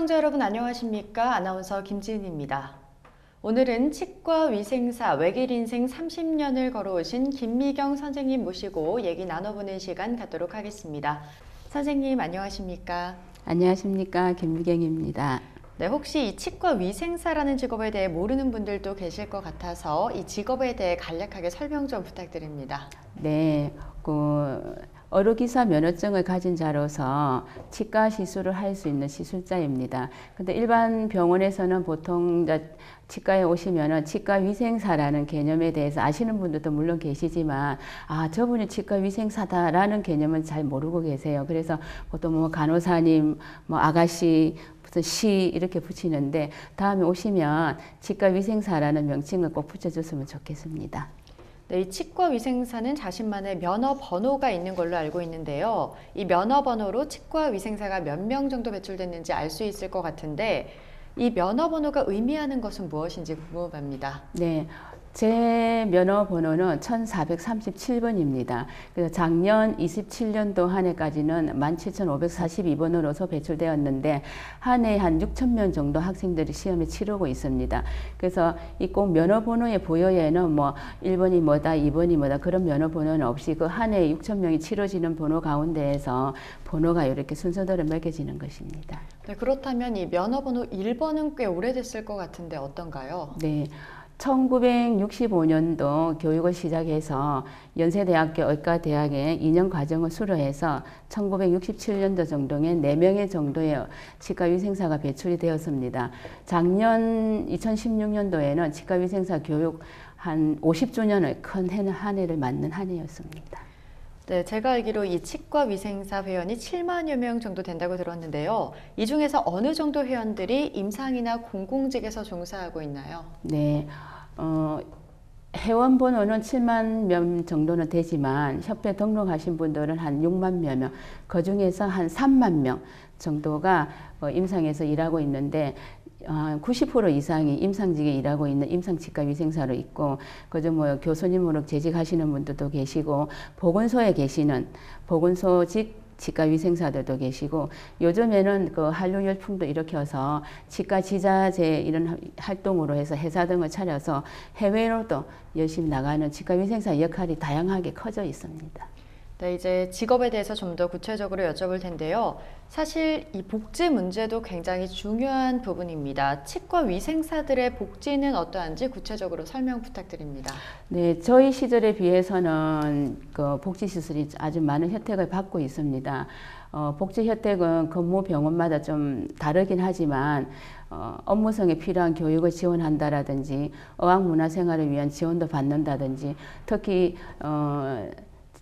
시청자 여러분 안녕하십니까? 아나운서 김지은입니다. 오늘은 치과위생사 외길 인생 30년을 걸어오신 김미경 선생님 모시고 얘기 나눠보는 시간 갖도록 하겠습니다. 선생님 안녕하십니까? 안녕하십니까, 김미경입니다. 네, 혹시 이 치과위생사라는 직업에 대해 모르는 분들도 계실 것 같아서 이 직업에 대해 간략하게 설명 좀 부탁드립니다. 네, 의료기사 면허증을 가진 자로서 치과 시술을 할 수 있는 시술자입니다. 근데 일반 병원에서는 보통 치과에 오시면은 치과위생사라는 개념에 대해서 아시는 분들도 물론 계시지만, 저분이 치과위생사다라는 개념은 잘 모르고 계세요. 그래서 보통 뭐 간호사님, 뭐 아가씨, 무슨 시 이렇게 붙이는데, 다음에 오시면 치과위생사라는 명칭을 꼭 붙여줬으면 좋겠습니다. 네, 이 치과위생사는 자신만의 면허번호가 있는 걸로 알고 있는데요. 이 면허번호로 치과위생사가 몇 명 정도 배출됐는지 알 수 있을 것 같은데 이 면허번호가 의미하는 것은 무엇인지 궁금합니다. 네. 제 면허번호는 1437번입니다. 그래서 작년 27년도 한 해까지는 17,542번으로서 배출되었는데 한 해에 한 6,000명 정도 학생들이 시험을 치르고 있습니다. 그래서 이 꼭 면허번호의 부여에는 뭐 1번이 뭐다, 2번이 뭐다 그런 면허번호는 없이 그 한 해에 6,000명이 치러지는 번호 가운데에서 번호가 이렇게 순서대로 매겨지는 것입니다. 네, 그렇다면 이 면허번호 1번은 꽤 오래됐을 것 같은데 어떤가요? 네. 1965년도 교육을 시작해서 연세대학교 의과대학에 2년 과정을 수료해서 1967년도 정도에 4명의 정도의 치과위생사가 배출이 되었습니다. 작년 2016년도에는 치과위생사 교육 한 50주년을 큰 한 해를 맞는 한 해였습니다. 네, 제가 알기로 이 치과위생사 회원이 7만여 명 정도 된다고 들었는데요. 이 중에서 어느 정도 회원들이 임상이나 공공직에서 종사하고 있나요? 네, 회원 번호는 7만 명 정도는 되지만 협회 등록하신 분들은 한 6만여 명, 그 중에서 한 3만 명 정도가 임상에서 일하고 있는데 90% 이상이 임상직에 일하고 있는 임상치과위생사로 있고, 그중 뭐 교수님으로 재직하시는 분들도 계시고, 보건소에 계시는 보건소직 치과위생사들도 계시고, 요즘에는 그 한류 열풍도 일으켜서 치과 지자재 이런 활동으로 해서 회사 등을 차려서 해외로도 열심히 나가는 치과위생사 역할이 다양하게 커져 있습니다. 네, 이제 직업에 대해서 좀 더 구체적으로 여쭤볼 텐데요. 사실 이 복지 문제도 굉장히 중요한 부분입니다. 치과 위생사들의 복지는 어떠한지 구체적으로 설명 부탁드립니다. 네, 저희 시절에 비해서는 그 복지 시설이 아주 많은 혜택을 받고 있습니다. 복지 혜택은 근무 병원마다 좀 다르긴 하지만 업무성에 필요한 교육을 지원한다라든지 어학문화생활을 위한 지원도 받는다든지, 특히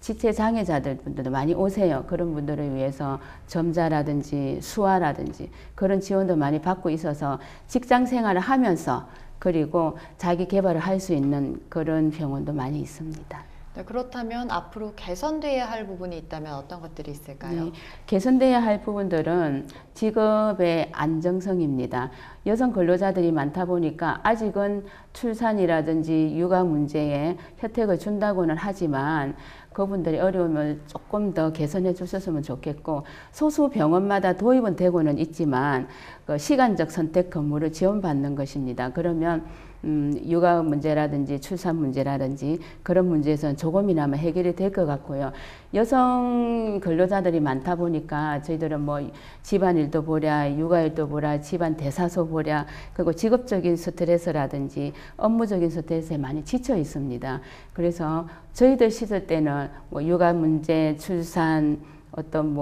지체 장애자들 분들도 많이 오세요. 그런 분들을 위해서 점자라든지 수화라든지 그런 지원도 많이 받고 있어서 직장 생활을 하면서 그리고 자기 개발을 할 수 있는 그런 병원도 많이 있습니다. 네, 그렇다면 앞으로 개선돼야 할 부분이 있다면 어떤 것들이 있을까요? 네, 개선돼야 할 부분들은 직업의 안정성입니다. 여성 근로자들이 많다 보니까 아직은 출산이라든지 육아 문제에 혜택을 준다고는 하지만 그분들의 어려움을 조금 더 개선해 주셨으면 좋겠고, 소수 병원마다 도입은 되고는 있지만 그 시간적 선택 근무를 지원받는 것입니다. 그러면 육아 문제라든지 출산 문제라든지 그런 문제에서는 조금이나마 해결이 될 것 같고요. 여성 근로자들이 많다 보니까 저희들은 뭐 집안일도 보랴, 육아일도 보랴, 집안 대사소 보랴, 그리고 직업적인 스트레스라든지 업무적인 스트레스에 많이 지쳐 있습니다. 그래서 저희들 시절 때는 뭐 육아 문제, 출산, 어떤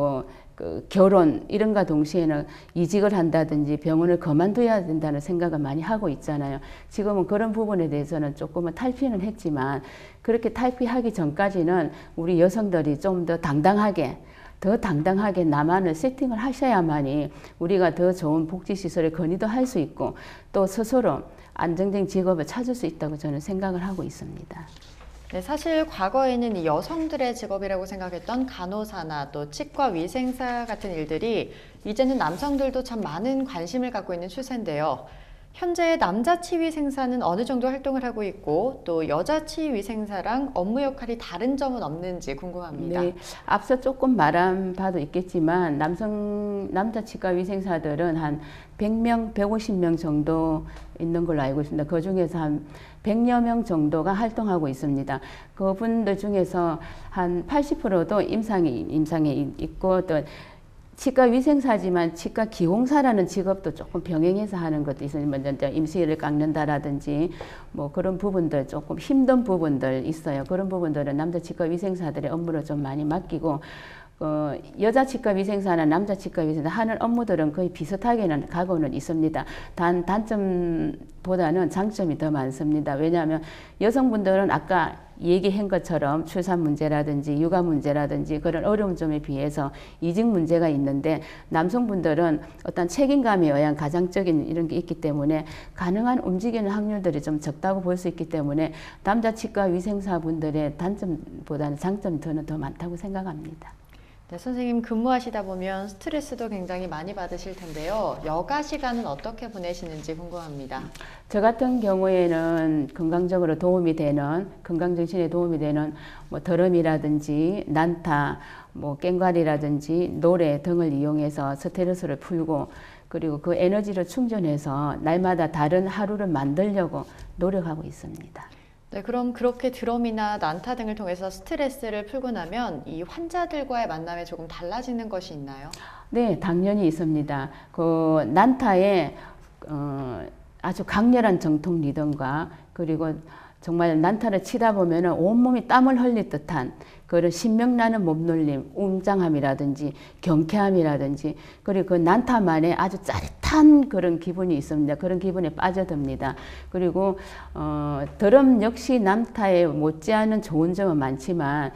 결혼 이런가 동시에는 이직을 한다든지 병원을 그만둬야 된다는 생각을 많이 하고 있잖아요. 지금은 그런 부분에 대해서는 조금은 탈피는 했지만, 그렇게 탈피하기 전까지는 우리 여성들이 좀 더 당당하게 나만을 세팅을 하셔야만이 우리가 더 좋은 복지시설에 건의도 할 수 있고 또 스스로 안정된 직업을 찾을 수 있다고 저는 생각을 하고 있습니다. 네, 사실 과거에는 이 여성들의 직업이라고 생각했던 간호사나 또 치과 위생사 같은 일들이 이제는 남성들도 참 많은 관심을 갖고 있는 추세인데요. 현재 남자 치위생사는 어느 정도 활동을 하고 있고 또 여자 치위생사랑 업무 역할이 다른 점은 없는지 궁금합니다. 네, 앞서 조금 말한 바도 있겠지만 남자 치과 위생사들은 한 100명, 150명 정도 있는 걸로 알고 있습니다. 그 중에서 한 100여 명 정도가 활동하고 있습니다. 그분들 중에서 한 80%도 임상에 있고 또 치과 위생사지만 치과 기공사라는 직업도 조금 병행해서 하는 것도 있어요. 먼저 임시를 깎는다라든지 뭐 그런 부분들 조금 힘든 부분들 있어요. 그런 부분들은 남자 치과 위생사들의 업무를 좀 많이 맡기고 여자 치과 위생사나 남자 치과 위생사 하는 업무들은 거의 비슷하게는 가고는 있습니다. 단점보다는 장점이 더 많습니다. 왜냐하면 여성분들은 아까 얘기한 것처럼 출산 문제라든지 육아 문제라든지 그런 어려운 점에 비해서 이직 문제가 있는데 남성분들은 어떤 책임감에 의한 가장적인 이런 게 있기 때문에 가능한 움직이는 확률들이 좀 적다고 볼 수 있기 때문에 남자 치과 위생사분들의 단점보다는 장점이 저는 더 많다고 생각합니다. 네, 선생님 근무하시다 보면 스트레스도 굉장히 많이 받으실 텐데요. 여가 시간은 어떻게 보내시는지 궁금합니다. 저 같은 경우에는 건강적으로 도움이 되는, 건강정신에 도움이 되는 뭐 드럼이라든지 난타, 뭐 꽹과리라든지 노래 등을 이용해서 스트레스를 풀고 그리고 그 에너지를 충전해서 날마다 다른 하루를 만들려고 노력하고 있습니다. 네, 그럼 그렇게 드럼이나 난타 등을 통해서 스트레스를 풀고 나면 이 환자들과의 만남에 조금 달라지는 것이 있나요? 네, 당연히 있습니다. 그 난타에 아주 강렬한 정통 리듬과 그리고 정말 난타를 치다 보면은 온몸이 땀을 흘릴 듯한 그런 신명나는 몸놀림, 웅장함이라든지 경쾌함이라든지 그리고 그 난타만의 아주 짜릿한 그런 기분이 있습니다. 그런 기분에 빠져듭니다. 그리고 드럼 역시 난타에 못지않은 좋은 점은 많지만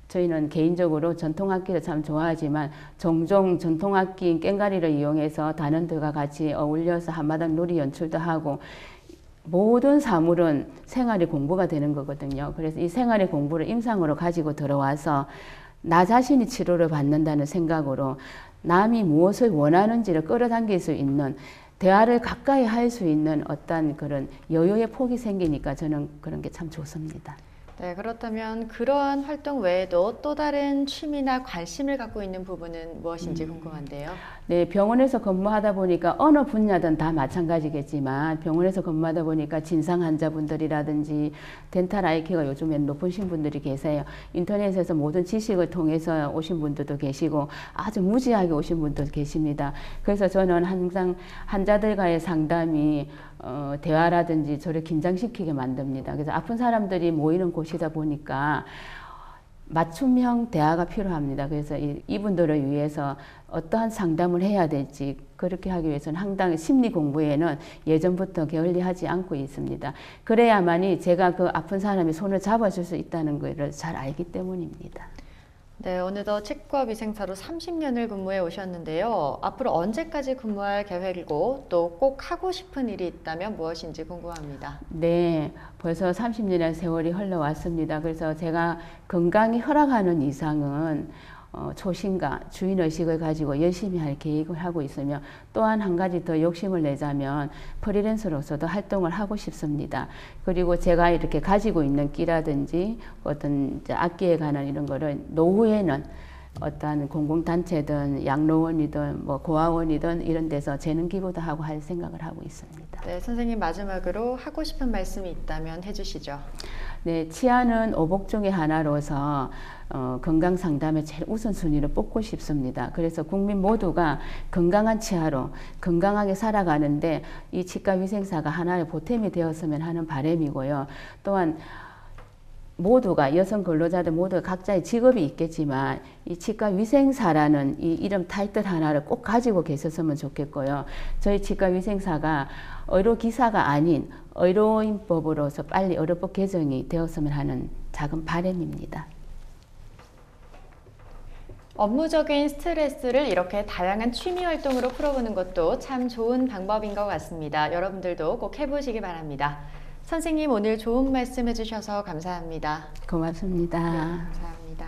저희는 개인적으로 전통악기를 참 좋아하지만 종종 전통악기인 꽹과리를 이용해서 단원들과 같이 어울려서 한마당 놀이 연출도 하고 모든 사물은 생활의 공부가 되는 거거든요. 그래서 이 생활의 공부를 임상으로 가지고 들어와서 나 자신이 치료를 받는다는 생각으로 남이 무엇을 원하는지를 끌어당길 수 있는 대화를 가까이 할 수 있는 어떤 그런 여유의 폭이 생기니까 저는 그런 게 참 좋습니다. 네, 그렇다면 그러한 활동 외에도 또 다른 취미나 관심을 갖고 있는 부분은 무엇인지 궁금한데요. 네, 병원에서 근무하다 보니까 어느 분야든 다 마찬가지겠지만 병원에서 근무하다 보니까 진상 환자분들이라든지 덴탈 아이케어가 요즘엔 높으신 분들이 계세요. 인터넷에서 모든 지식을 통해서 오신 분들도 계시고 아주 무지하게 오신 분도 계십니다. 그래서 저는 항상 환자들과의 상담이 대화라든지 저를 긴장시키게 만듭니다. 그래서 아픈 사람들이 모이는 곳이다 보니까 맞춤형 대화가 필요합니다. 그래서 이분들을 위해서 어떠한 상담을 해야 될지 그렇게 하기 위해서는 상당히 심리 공부에는 예전부터 게을리하지 않고 있습니다. 그래야만이 제가 그 아픈 사람의 손을 잡아줄 수 있다는 것을 잘 알기 때문입니다. 네, 어느덧 치과 위생사로 30년을 근무해 오셨는데요. 앞으로 언제까지 근무할 계획이고 또 꼭 하고 싶은 일이 있다면 무엇인지 궁금합니다. 네, 벌써 30년의 세월이 흘러왔습니다. 그래서 제가 건강이 허락하는 이상은 초심과 주인의식을 가지고 열심히 할 계획을 하고 있으며 또한 한 가지 더 욕심을 내자면 프리랜서로서도 활동을 하고 싶습니다. 그리고 제가 이렇게 가지고 있는 끼라든지 어떤 악기에 관한 이런 거를 노후에는 어떤 공공단체든 양로원이든 뭐 고아원이든 이런 데서 재능 기부도 하고 할 생각을 하고 있습니다. 네, 선생님 마지막으로 하고 싶은 말씀이 있다면 해주시죠. 네, 치아는 오복 중의 하나로서 건강 상담의 제일 우선순위를 뽑고 싶습니다. 그래서 국민 모두가 건강한 치아로 건강하게 살아가는데 이 치과 위생사가 하나의 보탬이 되었으면 하는 바람이고요. 또한 모두가 여성 근로자들 모두 각자의 직업이 있겠지만 이 치과 위생사라는 이 이름 타이틀 하나를 꼭 가지고 계셨으면 좋겠고요. 저희 치과 위생사가 의료기사가 아닌 의료인법으로서 빨리 의료법 개정이 되었으면 하는 작은 바람입니다. 업무적인 스트레스를 이렇게 다양한 취미 활동으로 풀어보는 것도 참 좋은 방법인 것 같습니다. 여러분들도 꼭 해보시기 바랍니다. 선생님 오늘 좋은 말씀 해주셔서 감사합니다. 고맙습니다. 네, 감사합니다.